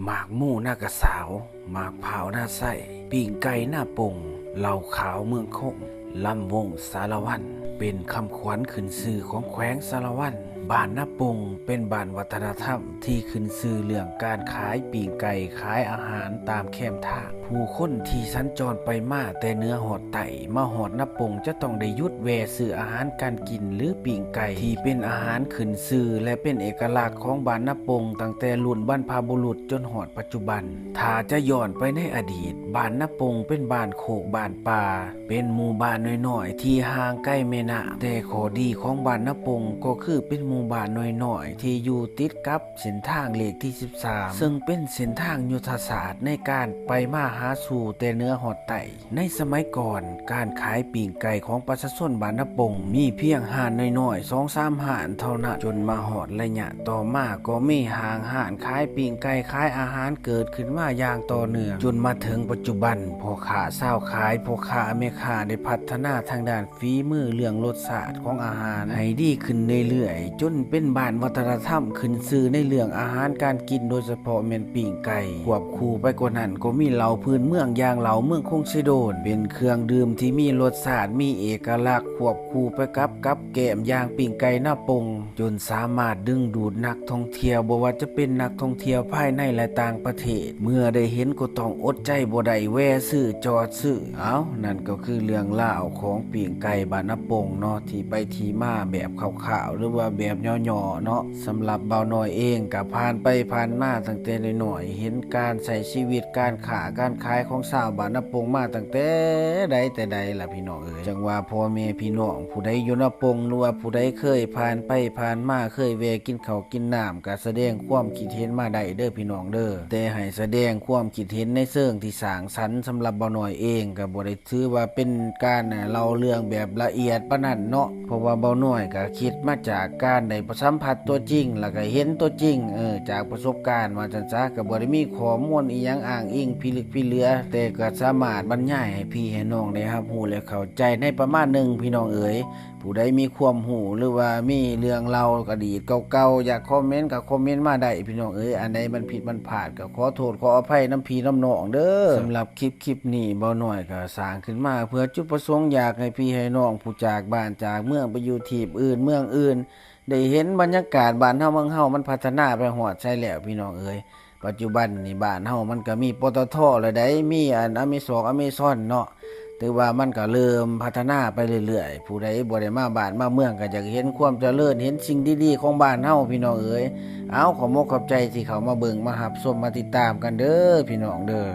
หมากหมู่หน้ากระสาวหมากเผาวหน้าใส่ปิ่งไก่หน้าปงเหล่าขาวเมืองคงลำวงสารวันเป็นคำขวัญขึ้นชื่อของแขวงสารวันบ้านนาปงเป็นบ้านวัฒนธรรมที่ขึ้นชื่อเรื่องการขายปิ่งไก่ขายอาหารตามแคมทางผู้คนที่สัญจรไปมาแต่เนื้อหอดไต่มาหอดนาปงจะต้องได้หยุดแวะซื้ออาหารการกินหรือปิ่งไก่ที่เป็นอาหารขึ้นชื่อและเป็นเอกลักษณ์ของบ้านนาปงตั้งแต่รุ่นบรรพบุรุษจนหอดปัจจุบันถ้าจะย้อนไปในอดีตบ้านนาปงเป็นบ้านโคกบ้านป่าเป็นหมู่บ้านน้อยๆที่ห่างใกล้แม่น้ำแต่ข้อดีของบ้านนาปงก็คือเป็นหมู่บ้านน้อยๆที่อยู่ติดกับเส้นทางเลขที่13ซึ่งเป็นเส้นทางยุทธศาสตร์ในการไปมาหาสู่แต่เนื้อหอดไต่ในสมัยก่อนการขายปิ่งไก่ของประชาชนบ้านนาปงมีเพียงห้านน้อยๆ 2-3 ห้านเท่านั้นจนมาหอดระยะต่อมาก็มีห้านขายปิ่งไก่ขายอาหารเกิดขึ้นมาอย่างต่อเนื่องจนมาถึงปัจจุบันพ่อค้าเศร้าขายพ่อค้าแม่ค้าได้พัฒนาทางด้านฝีมือเรื่องรสชาติของอาหารให้ดีขึ้นเรื่อยๆจนเป็นบ้านวัฒนธรรมขึ้นชื่อในเรื่องอาหารการกินโดยเฉพาะแม่นปิ่งไก่ควบคู่ไปกว่านั้นก็มีเหล้าพื้นเมืองอย่างเหล้าเมืองคงสิโดนเป็นเครื่องดื่มที่มีรสชาติมีเอกลักษณ์ควบคู่ไปกับแกมอย่างปิ่งไก่หน้าปงจนสามารถดึงดูดนักท่องเที่ยวบ่ว่าจะเป็นนักท่องเที่ยวภายในและต่างประเทศเมื่อได้เห็นก็ต้องอดใจบ่ได้แวะซื้อจอดซื้อนั่นก็คือเรื่องราวของปิ่งไก่บ้านนาปงเนาะที่ไปที่มาแบบคร่าวๆหรือว่าแบบย่อๆเนาะสำหรับเบาน้อยเองก็ผ่านไปผ่านมาตั้งแต่น้อยๆเห็นการใช้ชีวิตการค้าการขายของชาวบ้านนาปงมาตั้งแต่ใดแต่ใดล่ะพี่น้องเอ๋ยจังว่าพ่อแม่พี่น้องผู้ใดอยู่นาปงหรือว่าผู้ใดเคยผ่านไปผ่านมาเคยแวะกินข้าวกินน้ำก็แสดงความคิดเห็นมาได้เด้อพี่น้องเด้อแต่ให้แสดงความคิดเห็นในเชิงที่สร้างสรรค์สำหรับเบาน้อยเองก็บ่ได้ถือว่าเป็นการเล่าเรื่องแบบละเอียดปานนั้นเนาะเพราะว่าเบาน้อยก็คิดมาจากการได้สัมผัสตัวจริงแล้วก็เห็นตัวจริงจากประสบการณ์ว่าจังซั่นก็บ่ได้มีข้อมูลอีหยังอ้างอิงพิลึกพิเหลือแต่ก็สามารถบรรยายให้พี่ให้น้องได้รับรู้และเข้าใจในประมาณหนึ่งพี่น้องเอ๋ยผู้ใดมีความรู้หรือว่ามีเรื่องเล่าอดีตเก่าๆอยากคอมเมนต์ก็คอมเมนต์มาได้พี่น้องเอ๋ยอันใดมันผิดมันพลาดก็ขอโทษขออภัยน้ำพี่น้ำน้องเด้อสำหรับคลิปนี้เบาน้อยก็สร้างขึ้นมาเพื่อจุดประสงค์อยากให้พี่ให้น้องผู้จากบ้านจากเมืองไปอยู่ที่อื่นเมืองอื่นได้เห็นบรรยากาศบ้านเฮาเมืองเฮามันพัฒนาไปฮอดใช่แล้วพี่น้องเอ๋ยปัจจุบันนี่บ้านเฮามันก็มีปตท.แล้วได้มีอเมซอนเนาะแต่ว่ามันก็เริ่มพัฒนาไปเรื่อยๆผู้ใดบ่ได้มาบ้านมาเมืองก็อยากเห็นความเจริญเห็นสิ่งดีๆของบ้านเฮาพี่น้องเอ๋ยขอมกขอบใจที่เขามาเบิ่งมารับชมมาติดตามกันเด้อพี่น้องเด้อ